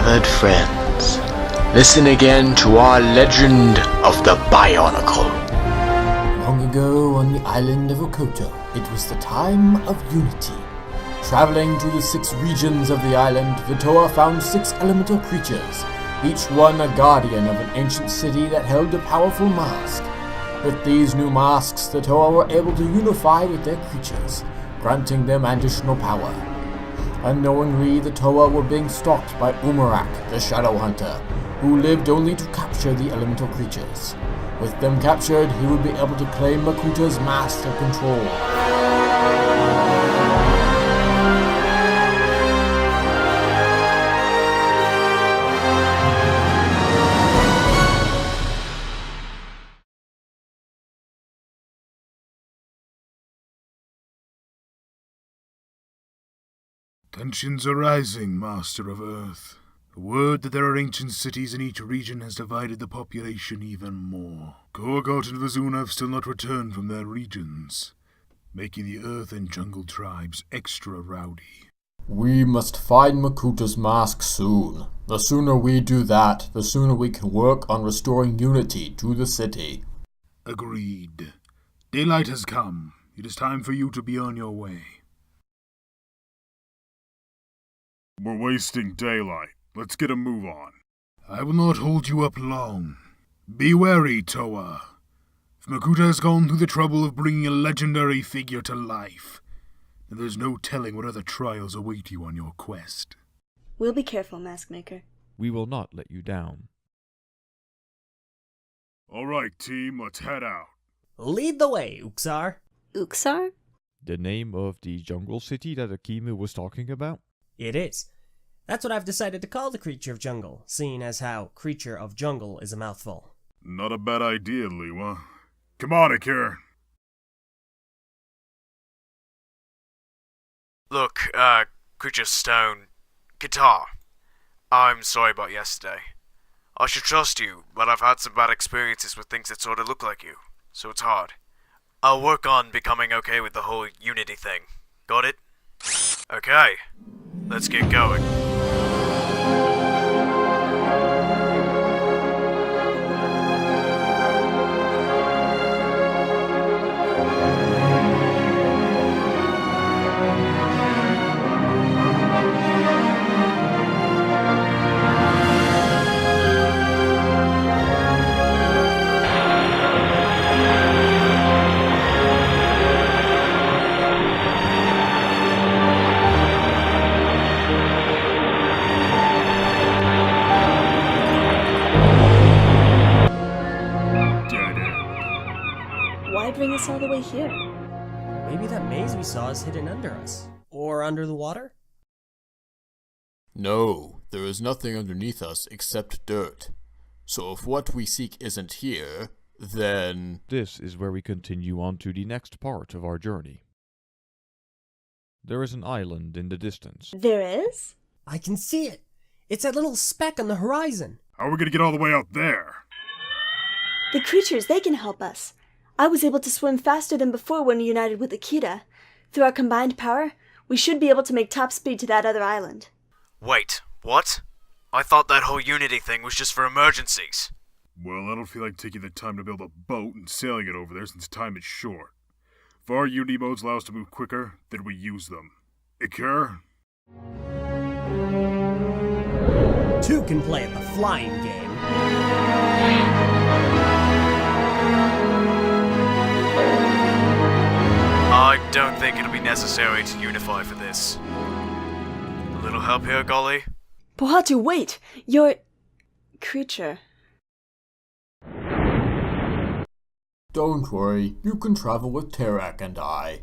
gathered friends, listen again to our legend of the BIONICLE. Long ago on the island of Makuta, it was the time of unity. Traveling to the 6 regions of the island, the Toa found 6 elemental creatures, each one a guardian of an ancient city that held a powerful mask. With these new masks, the Toa were able to unify with their creatures, granting them additional power. Unknowingly, the Toa were being stalked by Umarak, the Shadow Hunter, who lived only to capture the elemental creatures. With them captured, he would be able to claim Makuta's mask of control. Tensions are rising, Master of Earth. The word that there are ancient cities in each region has divided the population even more. Gorgot and Vizuna have still not returned from their regions, making the Earth and Jungle tribes extra rowdy. We must find Makuta's mask soon. The sooner we do that, the sooner we can work on restoring unity to the city. Agreed. Daylight has come. It is time for you to be on your way. We're wasting daylight. Let's get a move on. I will not hold you up long. Be wary, Toa. If Makuta has gone through the trouble of bringing a legendary figure to life, then there's no telling what other trials await you on your quest. We'll be careful, Mask Maker. We will not let you down. All right, team, let's head out. Lead the way, Uxar. Uxar? The name of the jungle city that Akimu was talking about? It is. That's what I've decided to call the Creature of Jungle, seeing as how Creature of Jungle is a mouthful. Not a bad idea, Liwa. Come on, Akir. Look, Creature Stone, Guitar. I'm sorry about yesterday. I should trust you, but I've had some bad experiences with things that sort of look like you, so it's hard. I'll work on becoming okay with the whole unity thing. Got it? Okay, let's get going. Why bring us all the way here? Maybe that maze we saw is hidden under us. Or under the water? No, there is nothing underneath us except dirt. So if what we seek isn't here, then... This is where we continue on to the next part of our journey. There is an island in the distance. There is? I can see it. It's that little speck on the horizon. How are we gonna get all the way out there? The creatures, they can help us. I was able to swim faster than before when we united with Akita. Through our combined power, we should be able to make top speed to that other island. Wait, what? I thought that whole unity thing was just for emergencies. Well, I don't feel like taking the time to build a boat and sailing it over there since time is short. If our unity modes allow us to move quicker, then we use them. Ikir? 2 can play at the flying game. I don't think it'll be necessary to unify for this. A little help here, Golly? Pohatu, wait! You're... creature. Don't worry, you can travel with Terak and I.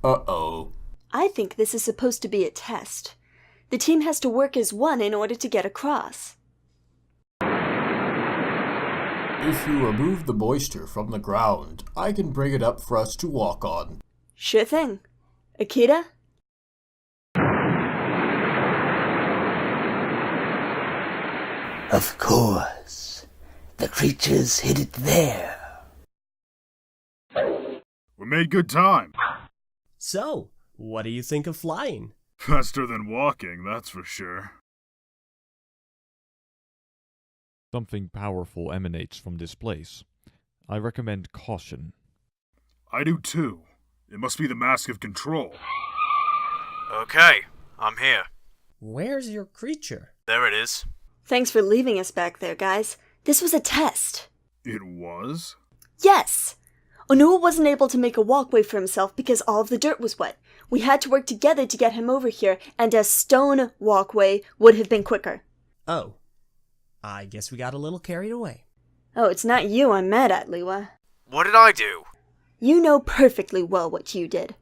Uh-oh. I think this is supposed to be a test. The team has to work as one in order to get across. If you remove the moisture from the ground, I can bring it up for us to walk on. Sure thing. Akita? Of course. The creatures hid it there. We made good time. So, what do you think of flying? Faster than walking, that's for sure. Something powerful emanates from this place. I recommend caution. I do too. It must be the Mask of Control. Okay, I'm here. Where's your creature? There it is. Thanks for leaving us back there, guys. This was a test. It was? Yes! Onua wasn't able to make a walkway for himself because all of the dirt was wet. We had to work together to get him over here, and a stone walkway would have been quicker. Oh, I guess we got a little carried away. Oh, it's not you I'm mad at, Liwa. What did I do? You know perfectly well what you did.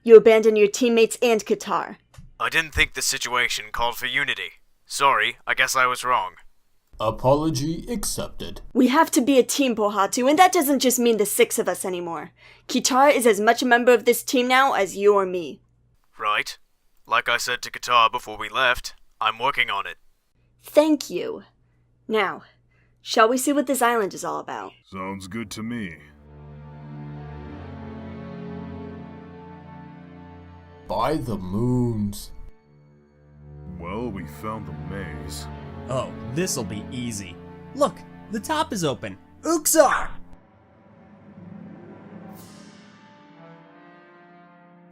You abandoned your teammates and Qatar. I didn't think the situation called for unity. Sorry, I guess I was wrong. Apology accepted. We have to be a team, Pohatu, and that doesn't just mean the 6 of us anymore. Qatar is as much a member of this team now as you or me. Right. Like I said to Qatar before we left, I'm working on it. Thank you. Now, shall we see what this island is all about? Sounds good to me. By the moons. Well, we found the maze. Oh, this'll be easy. Look, the top is open. Uxar!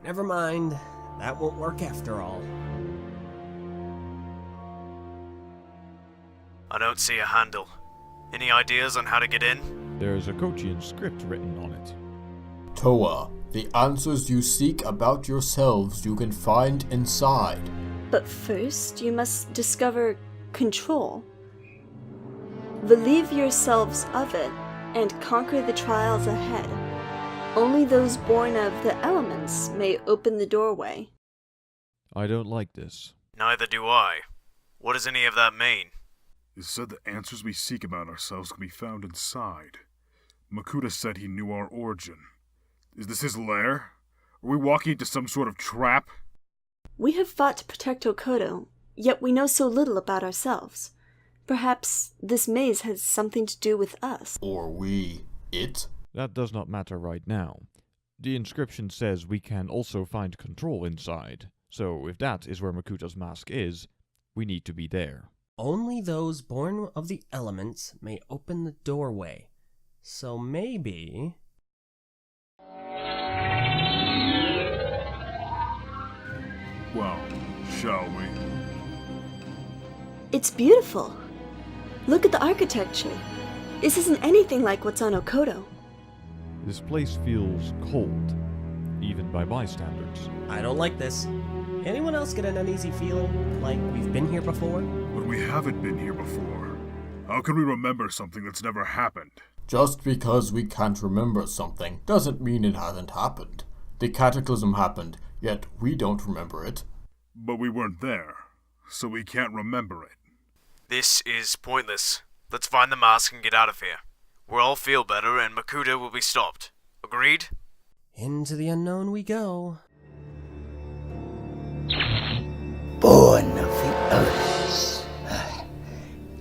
Never mind, that won't work after all. I don't see a handle. Any ideas on how to get in? There's a Kochian script written on it. Toa, the answers you seek about yourselves you can find inside. But first, you must discover control. Relieve yourselves of it, and conquer the trials ahead. Only those born of the elements may open the doorway. I don't like this. Neither do I. What does any of that mean? It said the answers we seek about ourselves can be found inside. Makuta said he knew our origin. Is this his lair? Are we walking into some sort of trap? We have fought to protect Okoto, yet we know so little about ourselves. Perhaps this maze has something to do with us. Or we, it? That does not matter right now. The inscription says we can also find control inside, so if that is where Makuta's mask is, we need to be there. Only those born of the elements may open the doorway. So maybe... Well, shall we? It's beautiful. Look at the architecture. This isn't anything like what's on Okoto. This place feels cold, even by my standards. I don't like this. Anyone else get an uneasy feeling, like we've been here before? But we haven't been here before. How can we remember something that's never happened? Just because we can't remember something doesn't mean it hasn't happened. The cataclysm happened, yet we don't remember it. But we weren't there, so we can't remember it. This is pointless. Let's find the mask and get out of here. We'll all feel better and Makuta will be stopped. Agreed? Into the unknown we go. Born of the elements.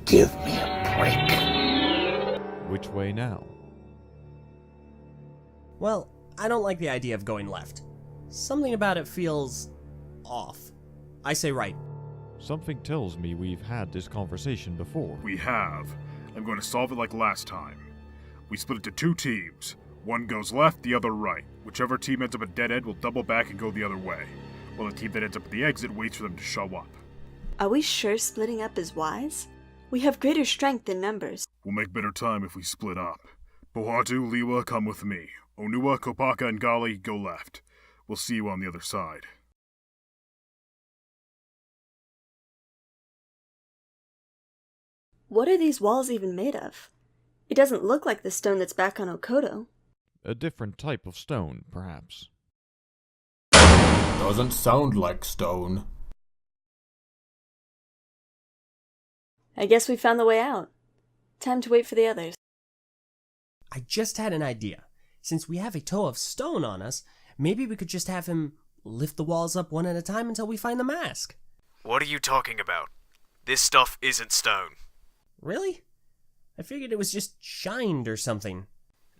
Give me a break. Which way now? Well, I don't like the idea of going left. Something about it feels... off. I say right. Something tells me we've had this conversation before. We have. I'm going to solve it like last time. We split into 2 teams. One goes left, the other right. Whichever team ends up at dead end will double back and go the other way, while the team that ends up at the exit waits for them to show up. Are we sure splitting up is wise? We have greater strength in numbers. We'll make better time if we split up. Pohatu, Liwa, come with me. Onua, Kopaka, and Gali, go left. We'll see you on the other side. What are these walls even made of? It doesn't look like the stone that's back on Okoto. A different type of stone, perhaps. Doesn't sound like stone. I guess we found the way out. Time to wait for the others. I just had an idea. Since we have a toe of stone on us, maybe we could just have him lift the walls up one at a time until we find the mask. What are you talking about? This stuff isn't stone. Really? I figured it was just shined or something.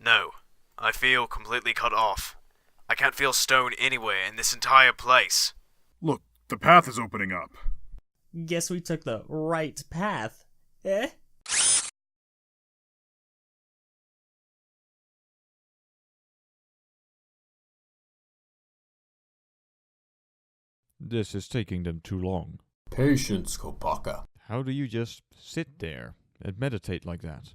No, I feel completely cut off. I can't feel stone anywhere in this entire place. Look, the path is opening up. Guess we took the right path. Eh? This is taking them too long. Patience, Kopaka. How do you just sit there and meditate like that?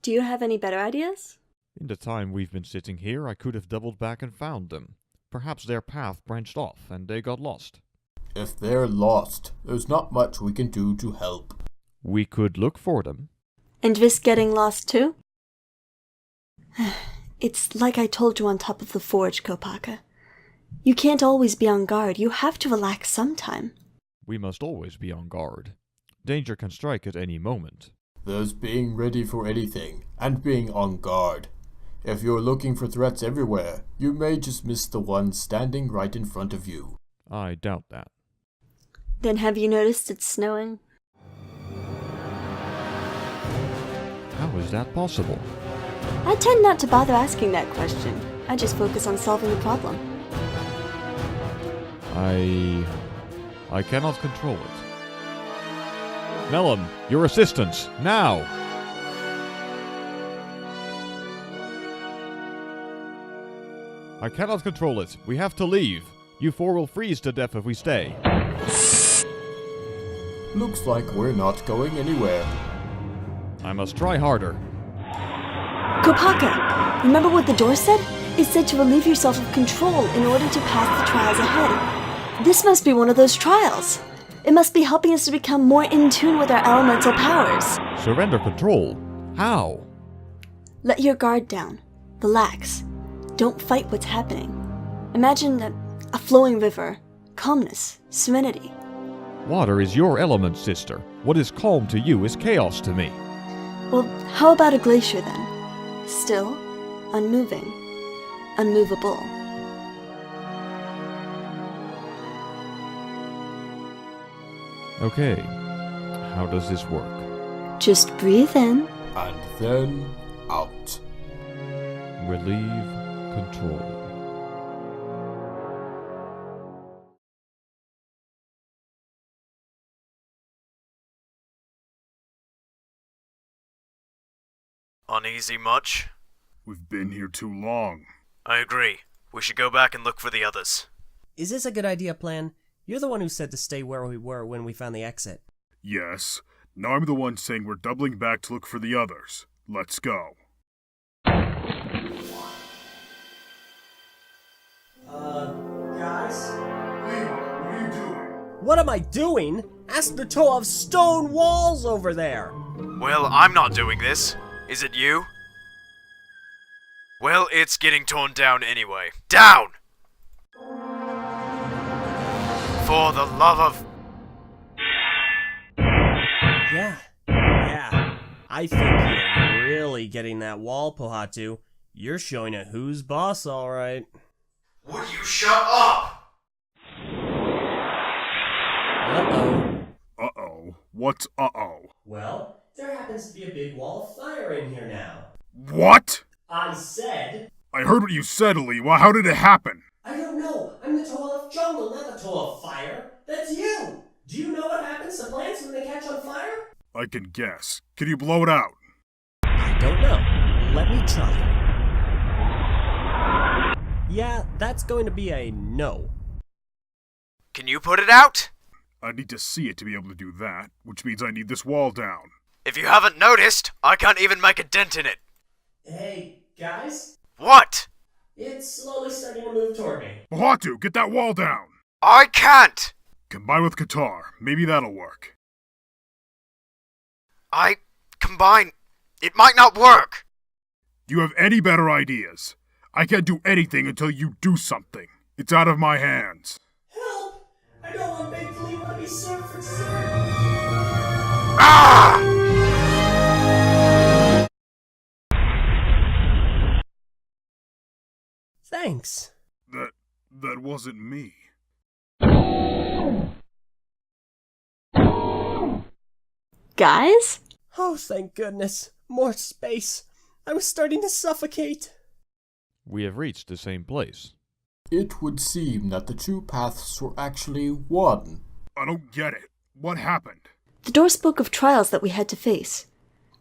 Do you have any better ideas? In the time we've been sitting here, I could have doubled back and found them. Perhaps their path branched off and they got lost. If they're lost, there's not much we can do to help. We could look for them. And risk getting lost too? It's like I told you on top of the forge, Kopaka. You can't always be on guard. You have to relax sometime. We must always be on guard. Danger can strike at any moment. There's being ready for anything, and being on guard. If you're looking for threats everywhere, you may just miss the one standing right in front of you. I doubt that. Then have you noticed it's snowing? How is that possible? I tend not to bother asking that question. I just focus on solving the problem. I cannot control it. Mellum, your assistance, now! I cannot control it. We have to leave. You four will freeze to death if we stay. Looks like we're not going anywhere. I must try harder. Kopaka, remember what the door said? It said to relieve yourself of control in order to pass the trials ahead. This must be one of those trials. It must be helping us to become more in tune with our elemental powers. Surrender control? How? Let your guard down. Relax. Don't fight what's happening. Imagine a flowing river, calmness, serenity. Water is your element, sister. What is calm to you is chaos to me. Well, how about a glacier then? Still, unmoving, unmovable. Okay, how does this work? Just breathe in. And then out. Relieve control. Uneasy much? We've been here too long. I agree. We should go back and look for the others. Is this a good idea, Plan? You're the one who said to stay where we were when we found the exit. Yes. Now I'm the one saying we're doubling back to look for the others. Let's go. Guys? Lima, what are you doing? What am I doing? Ask the toe of stone walls over there! Well, I'm not doing this. Is it you? Well, it's getting torn down anyway. Down! For the love of... Yeah. I think you're really getting that wall, Pohatu. You're showing it who's boss, alright. Would you shut up? Uh-oh. Uh-oh. What's uh-oh? Well, there happens to be a big wall of fire in here now. What? I said... I heard what you said, Aliwa. How did it happen? I don't know. I'm the Toa of jungle, not the Toa of fire. That's you! Do you know what happens to plants when they catch on fire? I can guess. Can you blow it out? I don't know. Let me try. Yeah, that's going to be a no. Can you put it out? I need to see it to be able to do that, which means I need this wall down. If you haven't noticed, I can't even make a dent in it. Hey, guys? What? It's slowly starting to move toward me. Bahatu, get that wall down! I can't! Combine with Qatar. Maybe that'll work. Combine. It might not work. Do you have any better ideas? I can't do anything until you do something. It's out of my hands. Help! I don't want Big Lima to be served for dessert. Ah! Thanks. That wasn't me. Guys? Oh, thank goodness. More space. I was starting to suffocate. We have reached the same place. It would seem that the two paths were actually one. I don't get it. What happened? The door spoke of trials that we had to face.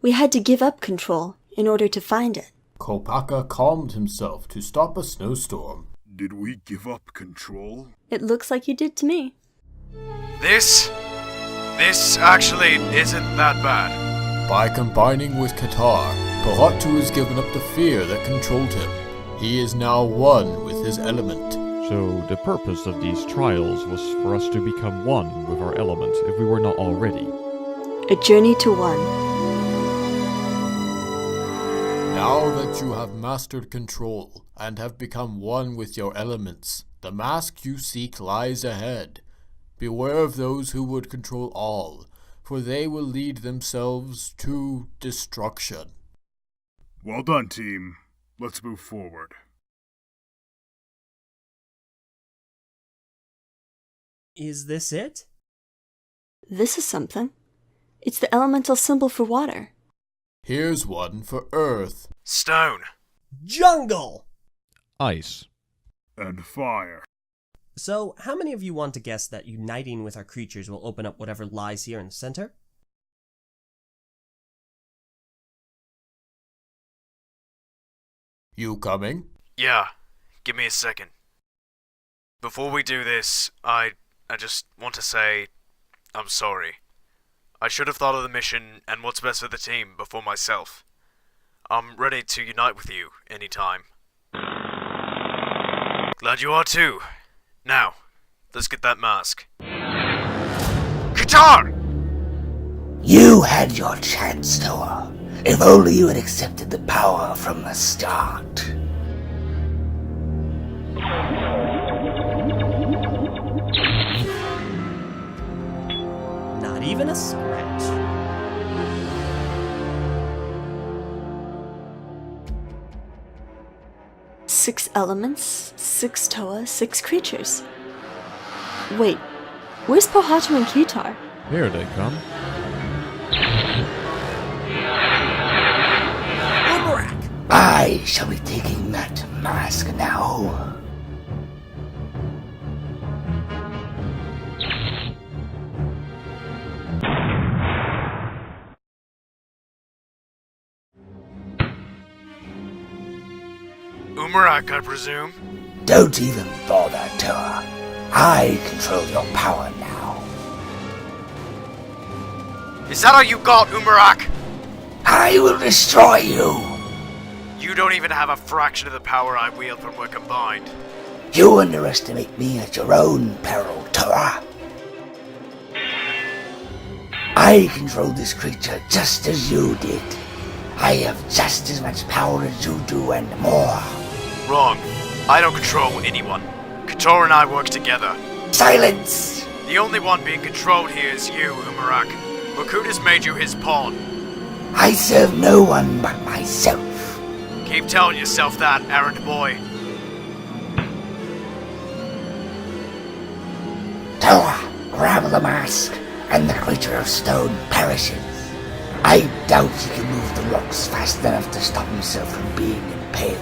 We had to give up control in order to find it. Kopaka calmed himself to stop a snowstorm. Did we give up control? It looks like you did to me. This actually isn't that bad. By combining with Qatar, Paratu has given up the fear that controlled him. He is now one with his element. So the purpose of these trials was for us to become one with our element, if we were not already. A journey to one. Now that you have mastered control and have become one with your elements, the mask you seek lies ahead. Beware of those who would control all, for they will lead themselves to destruction. Well done, team. Let's move forward. Is this it? This is something. It's the elemental symbol for water. Here's one for Earth. Stone. Jungle! Ice. And fire. So, how many of you want to guess that uniting with our creatures will open up whatever lies here in the center? You coming? Yeah, give me a second. Before we do this, I just want to say I'm sorry. I should have thought of the mission and what's best for the team before myself. I'm ready to unite with you anytime. Glad you are too. Now, let's get that mask. Qatar! You had your chance, Noah. If only you had accepted the power from the start. Not even a scratch. Six elements, six Toa, six creatures. Wait, where's Pohatu and Kitar? Here they come. I shall be taking that mask now. Umarak, I presume? Don't even bother, Toa. I control your power now. Is that all you got, Umarak? I will destroy you. You don't even have a fraction of the power I wield when we're combined. You underestimate me at your own peril, Toa. I control this creature just as you did. I have just as much power as you do and more. Wrong. I don't control anyone. Qatar and I work together. Silence! The only one being controlled here is you, Umarak. Makuta's made you his pawn. I serve no one but myself. Keep telling yourself that, errand boy. Toa, grab the mask, and the creature of stone perishes. I doubt he can move the rocks fast enough to stop himself from being impaled.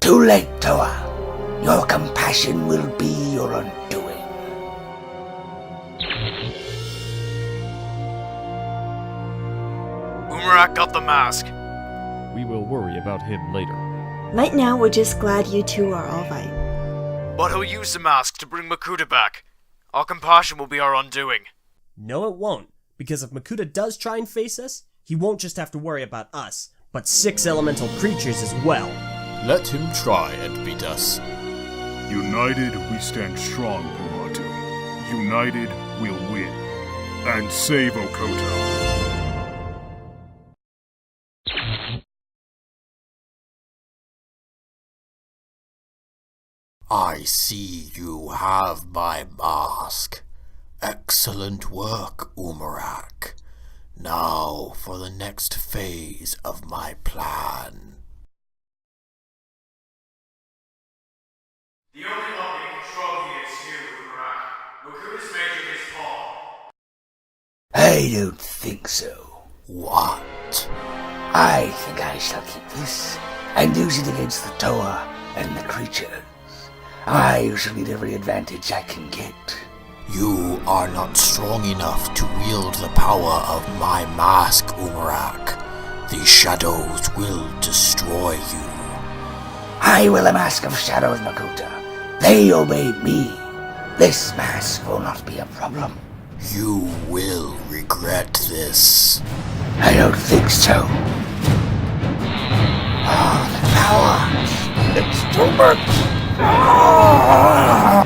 Too late, Toa. Your compassion will be your undoing. Umarak got the mask. We will worry about him later. Right now, we're just glad you two are alright. But he'll use the mask to bring Makuta back. Our compassion will be our undoing. No, it won't. Because if Makuta does try and face us, he won't just have to worry about us, but six elemental creatures as well. Let him try and beat us. United, we stand strong, Paratu. United, we'll win. And save Okoto. I see you have my mask. Excellent work, Umarak. Now for the next phase of my plan. The only one being controlled here is you, Umarak. Makuta's made you his pawn. I don't think so. What? I think I shall keep this and use it against the Toa and the creatures. I shall need every advantage I can get. You are not strong enough to wield the power of my mask, Umarak. The shadows will destroy you. I will a mask of shadows, Makuta. They obey me. This mask will not be a problem. You will regret this. I don't think so. Oh, the power! It's too much! Ah!